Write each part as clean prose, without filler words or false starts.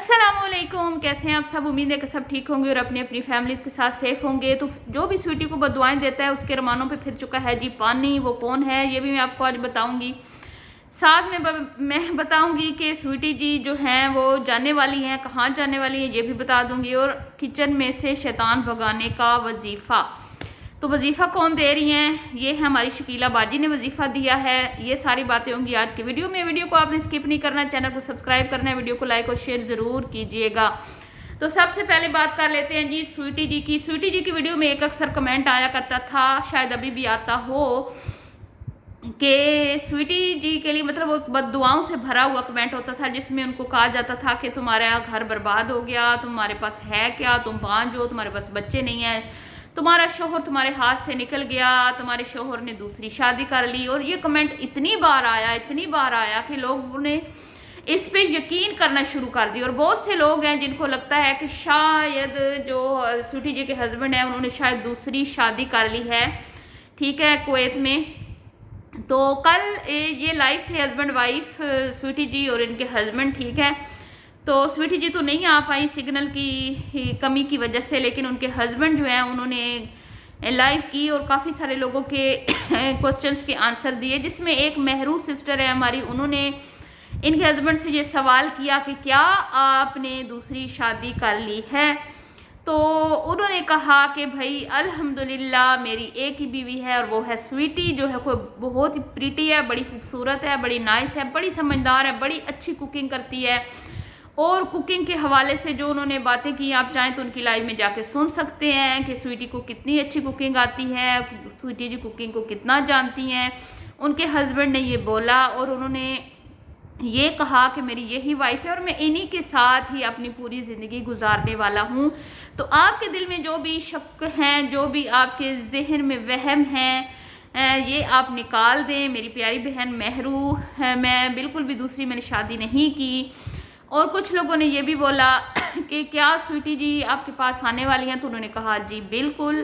अस्सलामुअलैकुम, कैसे हैं आप सब। उम्मीद है कि सब ठीक होंगे और अपनी अपनी फैमिलीज के साथ सेफ होंगे। तो जो भी स्वीटी को बददुआएं देता है उसके अरमानों पे फिर चुका है जी पानी। वो कौन है ये भी मैं आपको आज बताऊंगी। साथ में मैं बताऊंगी कि स्वीटी जी जो हैं वो जाने वाली हैं, कहाँ जाने वाली हैं ये भी बता दूंगी। और किचन में से शैतान भगाने का वजीफा, तो वजीफा कौन दे रही हैं, ये है हमारी शकीला बाजी ने वजीफा दिया है। ये सारी बातें होंगी आज की वीडियो में। वीडियो को आपने स्किप नहीं करना, चैनल को सब्सक्राइब करना है, वीडियो को लाइक और शेयर जरूर कीजिएगा। तो सबसे पहले बात कर लेते हैं जी स्वीटी जी की। स्वीटी जी की वीडियो में एक अक्सर कमेंट आया करता था, शायद अभी भी आता हो, कि स्वीटी जी के लिए मतलब वो बददुआओं से भरा हुआ कमेंट होता था, जिसमें उनको कहा जाता था कि तुम्हारा घर बर्बाद हो गया, तुम्हारे पास है क्या, तुम बांझ हो, तुम्हारे पास बच्चे नहीं है, तुम्हारा शोहर तुम्हारे हाथ से निकल गया, तुम्हारे शोहर ने दूसरी शादी कर ली। और ये कमेंट इतनी बार आया कि लोगों ने इस पे यकीन करना शुरू कर दिया। और बहुत से लोग हैं जिनको लगता है कि शायद जो स्वीटी जी के हस्बैंड है उन्होंने शायद दूसरी शादी कर ली है, ठीक है, कुवैत में। तो कल ये लाइव थे हस्बैंड वाइफ, स्वीटी जी और इनके हस्बैंड, ठीक है। तो स्वीटी जी तो नहीं आ पाई सिग्नल की कमी की वजह से, लेकिन उनके हस्बैंड जो हैं उन्होंने लाइव की और काफ़ी सारे लोगों के क्वेश्चंस के आंसर दिए, जिसमें एक महरू सिस्टर है हमारी, उन्होंने इनके हस्बैंड से ये सवाल किया कि क्या आपने दूसरी शादी कर ली है। तो उन्होंने कहा कि भाई अल्हम्दुलिल्लाह मेरी एक ही बीवी है और वो है स्वीटी, जो है कोई बहुत ही प्रीटी है, बड़ी खूबसूरत है, बड़ी नाइस है, बड़ी समझदार है, बड़ी अच्छी कुकिंग करती है। और कुकिंग के हवाले से जो उन्होंने बातें की, आप चाहें तो उनकी लाइव में जाके सुन सकते हैं कि स्वीटी को कितनी अच्छी कुकिंग आती है, स्वीटी जी कुकिंग को कितना जानती हैं। उनके हस्बैंड ने ये बोला और उन्होंने ये कहा कि मेरी यही वाइफ है और मैं इन्हीं के साथ ही अपनी पूरी ज़िंदगी गुजारने वाला हूँ। तो आपके दिल में जो भी शक हैं, जो भी आपके जहन में वहम हैं, ये आप निकाल दें। मेरी प्यारी बहन महरू है, मैं बिल्कुल भी दूसरी मैंने शादी नहीं की। और कुछ लोगों ने ये भी बोला कि क्या स्वीटी जी आपके पास आने वाली हैं, तो उन्होंने कहा जी बिल्कुल,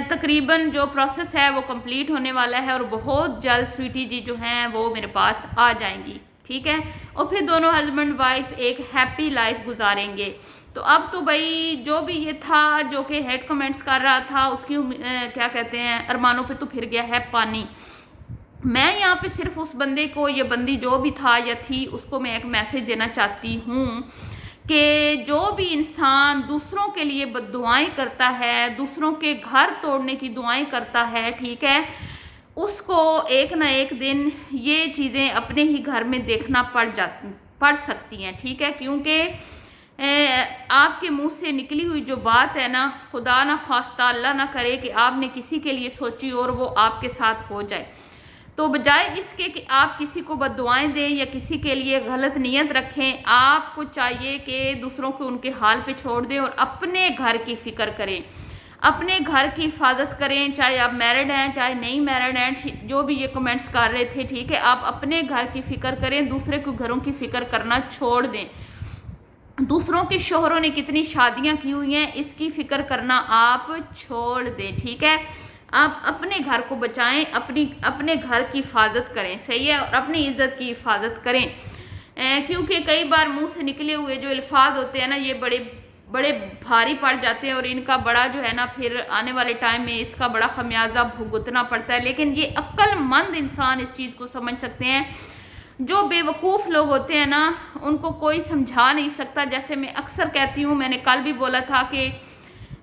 तकरीबन जो प्रोसेस है वो कंप्लीट होने वाला है और बहुत जल्द स्वीटी जी जो हैं वो मेरे पास आ जाएंगी, ठीक है। और फिर दोनों हस्बैंड वाइफ एक हैप्पी लाइफ गुजारेंगे। तो अब तो भाई जो भी ये था जो कि हेड कमेंट्स कर रहा था, उसकी क्या कहते हैं, अरमानों पे तो फिर गया है पानी। मैं यहाँ पे सिर्फ उस बंदे को, ये बंदी जो भी था या थी, उसको मैं एक मैसेज देना चाहती हूँ कि जो भी इंसान दूसरों के लिए बद्दुआएं करता है, दूसरों के घर तोड़ने की दुआएं करता है, ठीक है, उसको एक ना एक दिन ये चीज़ें अपने ही घर में देखना पड़ सकती हैं, ठीक है। क्योंकि आपके मुंह से निकली हुई जो बात है ना, खुदा ना खास्ता, अल्लाह ना करे कि आपने किसी के लिए सोची और वो आपके साथ हो जाए। तो बजाय इसके कि आप किसी को बद्दुआएं दें या किसी के लिए गलत नीयत रखें, आपको चाहिए कि दूसरों को उनके हाल पे छोड़ दें और अपने घर की फिक्र करें, अपने घर की हिफाजत करें। चाहे आप मैरिड हैं चाहे नहीं मैरिड हैं, जो भी ये कमेंट्स कर रहे थे, ठीक है, आप अपने घर की फिक्र करें, दूसरे के घरों की फिक्र करना छोड़ दें। दूसरों के शोहरों ने कितनी शादियां की हुई हैं, इसकी फिक्र करना आप छोड़ दें, ठीक है। आप अपने घर को बचाएं, अपने घर की हिफाजत करें, सही है, और अपनी इज्जत की हिफाजत करें। क्योंकि कई बार मुंह से निकले हुए जो अल्फाज होते हैं ना, ये बड़े बड़े भारी पड़ जाते हैं और इनका बड़ा जो है ना, फिर आने वाले टाइम में इसका बड़ा खमियाजा भुगतना पड़ता है। लेकिन ये अक्लमंद इंसान इस चीज़ को समझ सकते हैं। जो बेवकूफ़ लोग होते हैं ना, उनको कोई समझा नहीं सकता। जैसे मैं अक्सर कहती हूँ, मैंने कल भी बोला था कि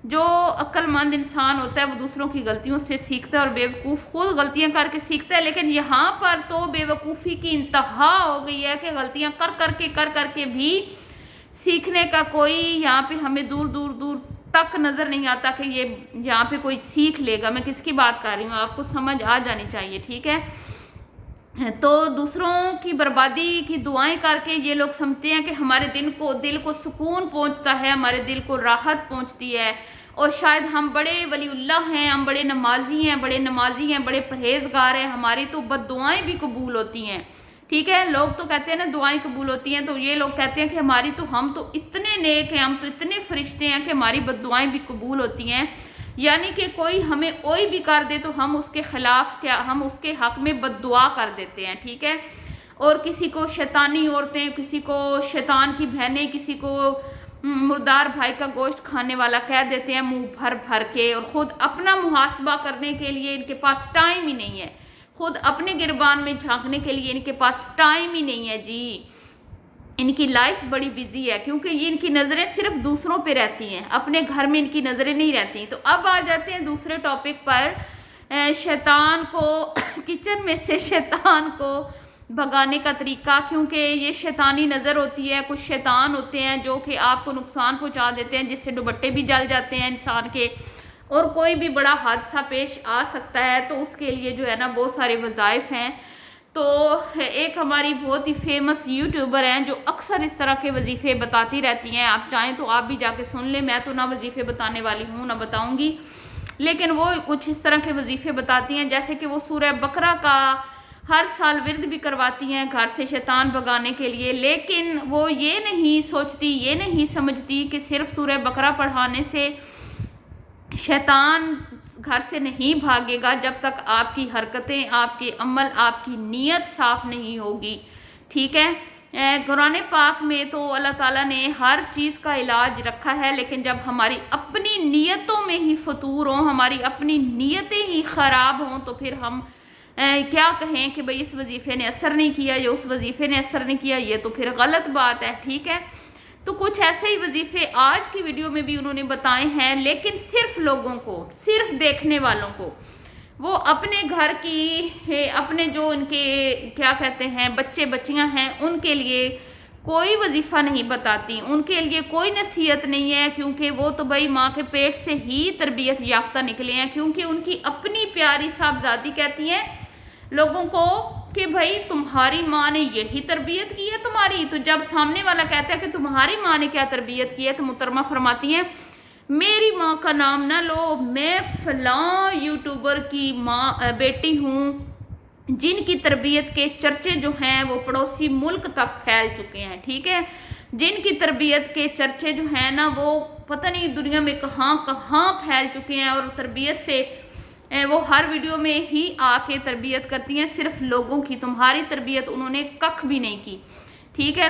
जो अक्लमंद इंसान होता है वो दूसरों की गलतियों से सीखता है और बेवकूफ़ खुद गलतियां करके सीखता है। लेकिन यहाँ पर तो बेवकूफ़ी की इंतहा हो गई है कि गलतियां कर करके भी सीखने का कोई यहाँ पे हमें दूर दूर दूर तक नज़र नहीं आता कि ये यहाँ पे कोई सीख लेगा। मैं किसकी बात कर रही हूँ, आपको समझ आ जानी चाहिए, ठीक है। तो दूसरों की बर्बादी की दुआएं करके ये लोग समझते हैं कि हमारे दिल को सुकून पहुंचता है, हमारे दिल को राहत पहुंचती है और शायद हम बड़े वलीउल्लाह हैं, हम बड़े नमाजी हैं, बड़े परहेजगार हैं, हमारी तो बद्दुआएं भी कबूल होती हैं, ठीक है। लोग तो कहते हैं ना दुआएं कबूल होती हैं, तो ये लोग कहते हैं कि हम तो इतने नेक हैं, हम तो इतने फरिश्ते हैं कि हमारी बद्दुआएं भी कबूल होती हैं। यानी कि कोई हमें कोई भी कर दे तो हम उसके खिलाफ क्या, हम उसके हक में बद्दुआ कर देते हैं, ठीक है। और किसी को शैतानी औरतें, किसी को शैतान की बहनें, किसी को मुर्दार भाई का गोश्त खाने वाला कह देते हैं मुंह भर भर के, और खुद अपना मुहासबा करने के लिए इनके पास टाइम ही नहीं है, खुद अपने गिरबान में झांकने के लिए इनके पास टाइम ही नहीं है जी। इनकी लाइफ बड़ी बिजी है क्योंकि ये इनकी नज़रें सिर्फ दूसरों पे रहती हैं, अपने घर में इनकी नज़रें नहीं रहती। तो अब आ जाते हैं दूसरे टॉपिक पर, शैतान को किचन में से शैतान को भगाने का तरीका, क्योंकि ये शैतानी नज़र होती है। कुछ शैतान होते हैं जो कि आपको नुकसान पहुंचा देते हैं, जिससे दुपट्टे भी जल जाते हैं इंसान के, और कोई भी बड़ा हादसा पेश आ सकता है। तो उसके लिए जो है ना बहुत सारे वज़ाइफ हैं। तो एक हमारी बहुत ही फेमस यूट्यूबर हैं जो अक्सर इस तरह के वजीफ़े बताती रहती हैं, आप चाहें तो आप भी जाके सुन लें। मैं तो ना वजीफ़े बताने वाली हूँ ना बताऊँगी, लेकिन वो कुछ इस तरह के वजीफ़े बताती हैं, जैसे कि वो सूरह बकरा का हर साल विर्द भी करवाती हैं घर से शैतान भगाने के लिए। लेकिन वो ये नहीं सोचती, ये नहीं समझती कि सिर्फ सूरह बकरा पढ़ाने से शैतान घर से नहीं भागेगा जब तक आपकी हरकतें, आपके अमल, आपकी नीयत साफ नहीं होगी। ठीक है, कुरान पाक में तो अल्लाह ताला ने हर चीज़ का इलाज रखा है, लेकिन जब हमारी अपनी नीयतों में ही फतूर हों, हमारी अपनी नीयतें ही ख़राब हों, तो फिर हम क्या कहें कि भाई इस वजीफ़े ने असर नहीं किया या उस वजीफ़े ने असर नहीं किया, ये तो फिर गलत बात है। ठीक है, तो कुछ ऐसे ही वजीफ़े आज की वीडियो में भी उन्होंने बताए हैं, लेकिन सिर्फ लोगों को, सिर्फ देखने वालों को। वो अपने घर की, अपने जो उनके क्या कहते हैं बच्चे बच्चियां हैं, उनके लिए कोई वजीफ़ा नहीं बताती, उनके लिए कोई नसीहत नहीं है, क्योंकि वो तो भाई माँ के पेट से ही तरबियत याफ्ता निकले हैं। क्योंकि उनकी अपनी प्यारी साहबजादी कहती हैं लोगों को कि भाई तुम्हारी माँ ने यही तरबियत की है तुम्हारी। तो जब सामने वाला कहता है कि तुम्हारी माँ ने क्या तरबियत की है, तो मुहतरमा फरमाती हैं मेरी माँ का नाम ना लो, मैं फलां यूट्यूबर की माँ बेटी हूँ जिनकी तरबियत के चर्चे जो हैं वो पड़ोसी मुल्क तक फैल चुके हैं। ठीक है, जिनकी तरबियत के चर्चे जो हैं ना वो पता नहीं दुनिया में कहाँ कहाँ फैल चुके हैं, और तरबियत से वो हर वीडियो में ही आके तरबियत करती हैं सिर्फ लोगों की। तुम्हारी तरबियत उन्होंने कख भी नहीं की। ठीक है,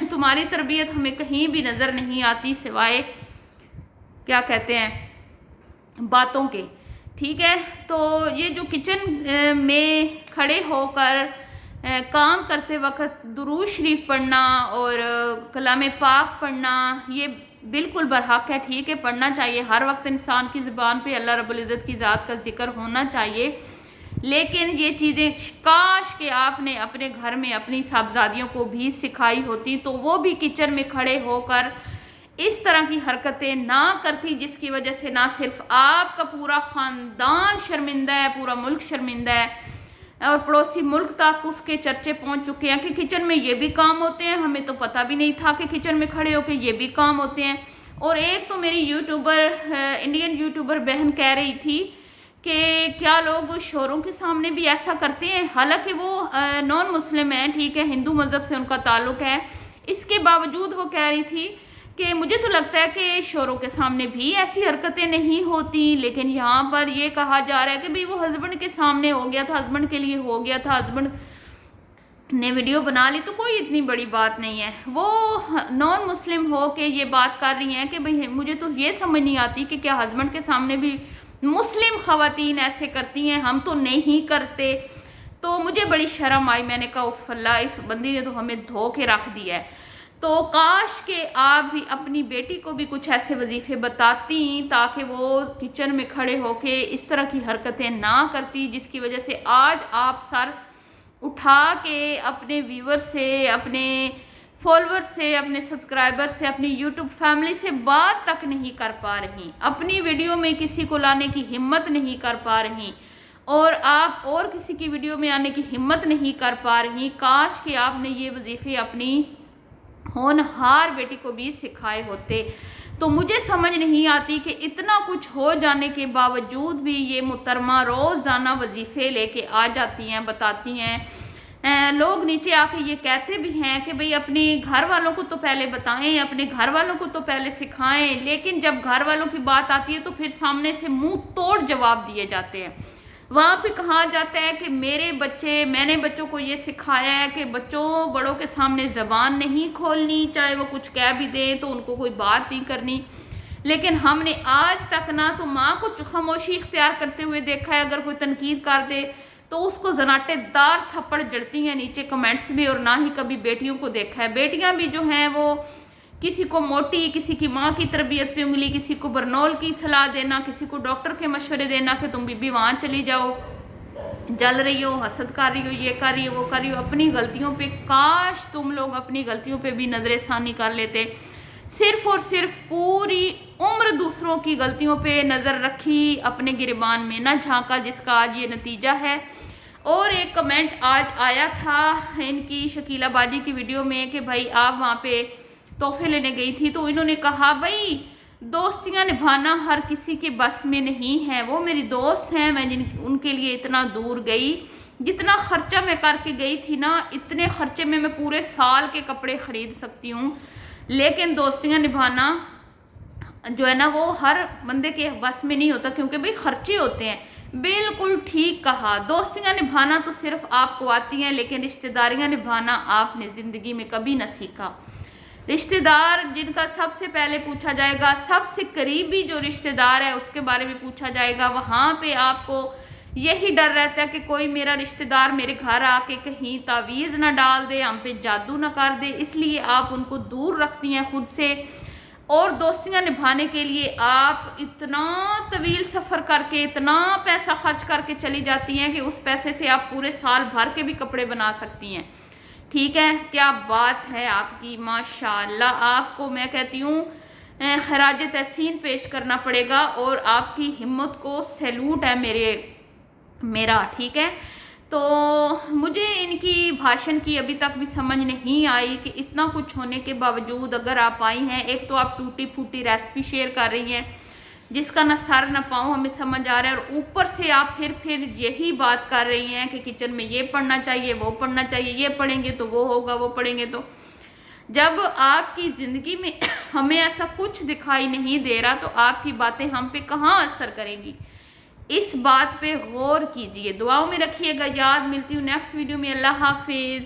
तुम्हारी तरबियत हमें कहीं भी नज़र नहीं आती सिवाय क्या कहते हैं बातों के। ठीक है, तो ये जो किचन में खड़े होकर काम करते वक्त दुरूद शरीफ पढ़ना और कलाम पाक पढ़ना, ये बिल्कुल बरहक है। ठीक है, पढ़ना चाहिए, हर वक्त इंसान की ज़ुबान पे अल्लाह रब्बुल इज़्ज़त की ज़ात का जिक्र होना चाहिए। लेकिन ये चीज़ें काश कि आपने अपने घर में अपनी साहबजादियों को भी सिखाई होती, तो वो भी किचन में खड़े होकर इस तरह की हरकतें ना करती, जिसकी वजह से ना सिर्फ आपका पूरा ख़ानदान शर्मिंदा है, पूरा मुल्क शर्मिंदा है, और पड़ोसी मुल्क तक उसके चर्चे पहुंच चुके हैं कि किचन में ये भी काम होते हैं, हमें तो पता भी नहीं था कि किचन में खड़े होकर ये भी काम होते हैं। और एक तो मेरी इंडियन यूट्यूबर बहन कह रही थी कि क्या लोग शोरों के सामने भी ऐसा करते हैं, हालांकि वो नॉन मुस्लिम है। ठीक है, हिंदू मज़हब से उनका ताल्लुक़ है, इसके बावजूद वो कह रही थी कि मुझे तो लगता है कि शोरों के सामने भी ऐसी हरकतें नहीं होती, लेकिन यहाँ पर ये कहा जा रहा है कि भाई वो हस्बैंड के सामने हो गया था, हस्बैंड के लिए हो गया था, हस्बैंड ने वीडियो बना ली, तो कोई इतनी बड़ी बात नहीं है। वो नॉन मुस्लिम हो के ये बात कर रही हैं कि भाई मुझे तो ये समझ नहीं आती कि क्या हस्बैंड के सामने भी मुस्लिम ख़वातीन ऐसे करती हैं, हम तो नहीं करते। तो मुझे बड़ी शर्म आई, मैंने कहा उफ़ अल्लाह, इस बंदी ने तो हमें धो के रख दिया है। तो काश के आप भी अपनी बेटी को भी कुछ ऐसे वजीफ़े बताती ताकि वो किचन में खड़े होके इस तरह की हरकतें ना करती, जिसकी वजह से आज आप सर उठा के अपने व्यूवर से, अपने फॉलोअर से, अपने सब्सक्राइबर से, अपनी यूट्यूब फैमिली से बात तक नहीं कर पा रही, अपनी वीडियो में किसी को लाने की हिम्मत नहीं कर पा रही, और आप और किसी की वीडियो में आने की हिम्मत नहीं कर पा रही। काश कि आपने ये वजीफ़े अपनी होनहार बेटी को भी सिखाए होते। तो मुझे समझ नहीं आती कि इतना कुछ हो जाने के बावजूद भी ये मुहतरमा रोज़ाना वजीफ़े लेके आ जाती हैं, बताती हैं। लोग नीचे आके ये कहते भी हैं कि भाई अपने घर वालों को तो पहले बताएं, अपने घर वालों को तो पहले सिखाएं, लेकिन जब घर वालों की बात आती है तो फिर सामने से मुंह तोड़ जवाब दिए जाते हैं। वहाँ पे कहा जाता है कि मैंने बच्चों को ये सिखाया है कि बच्चों बड़ों के सामने जबान नहीं खोलनी, चाहे वो कुछ कह भी दें तो उनको कोई बात नहीं करनी। लेकिन हमने आज तक ना तो माँ को खामोशी इख्तियार करते हुए देखा है, अगर कोई तनकीद कर दे तो उसको जनाटेदार थप्पड़ जड़ती हैं नीचे कमेंट्स में, और ना ही कभी बेटियों को देखा है। बेटियां भी जो हैं वो किसी को मोटी, किसी की माँ की तरबियत पे उंगली, किसी को बरनौल की सलाह देना, किसी को डॉक्टर के मशवरे देना कि तुम बीबी वहाँ चली जाओ, जल रही हो, हसद कर रही हो, ये कर रही हो, वो कर रही हो। अपनी गलतियों पे काश तुम लोग अपनी गलतियों पे भी नजरसानी कर लेते। सिर्फ और सिर्फ पूरी उम्र दूसरों की गलतियों पे नजर रखी, अपने गिरबान में न झांका, जिसका आज ये नतीजा है। और एक कमेंट आज आया था इनकी शकीला बाजी की वीडियो में कि भाई आप वहाँ पे तोहफे लेने गई थी, तो इन्होंने कहा भाई दोस्तियां निभाना हर किसी के बस में नहीं है। वो मेरी दोस्त हैं, मैं उनके लिए इतना दूर गई, जितना खर्चा मैं करके गई थी ना, इतने खर्चे में मैं पूरे साल के कपड़े खरीद सकती हूँ। लेकिन दोस्तियां निभाना जो है ना वो हर बंदे के बस में नहीं होता, क्योंकि भाई खर्चे होते हैं। बिल्कुल ठीक कहा, दोस्तियां निभाना तो सिर्फ आपको आती हैं, लेकिन रिश्तेदारियां निभाना आपने जिंदगी में कभी ना सीखा। रिश्तेदार जिनका सबसे पहले पूछा जाएगा, सबसे करीबी जो रिश्तेदार है उसके बारे में पूछा जाएगा, वहां पे आपको यही डर रहता है कि कोई मेरा रिश्तेदार मेरे घर आके कहीं तावीज़ ना डाल दे, हम पे जादू ना कर दे, इसलिए आप उनको दूर रखती हैं खुद से। और दोस्तियां निभाने के लिए आप इतना तवील सफ़र करके, इतना पैसा खर्च करके चली जाती हैं कि उस पैसे से आप पूरे साल भर के भी कपड़े बना सकती हैं। ठीक है, क्या बात है आपकी, माशाल्लाह। आपको मैं कहती हूँ खराज तहसीन पेश करना पड़ेगा, और आपकी हिम्मत को सैल्यूट है मेरा। ठीक है, तो मुझे इनकी भाषण की अभी तक भी समझ नहीं आई कि इतना कुछ होने के बावजूद अगर आप आई हैं, एक तो आप टूटी फूटी रेसिपी शेयर कर रही हैं जिसका ना सर ना पाँव हमें समझ आ रहा है, और ऊपर से आप फिर यही बात कर रही हैं कि किचन में ये पढ़ना चाहिए, वो पढ़ना चाहिए, ये पढ़ेंगे तो वो होगा, वो पढ़ेंगे तो। जब आपकी ज़िंदगी में हमें ऐसा कुछ दिखाई नहीं दे रहा तो आपकी बातें हम पे कहाँ असर करेंगी, इस बात पे गौर कीजिए। दुआओं में रखिएगा याद। मिलती हूँ नेक्स्ट वीडियो में। अल्लाह हाफिज़।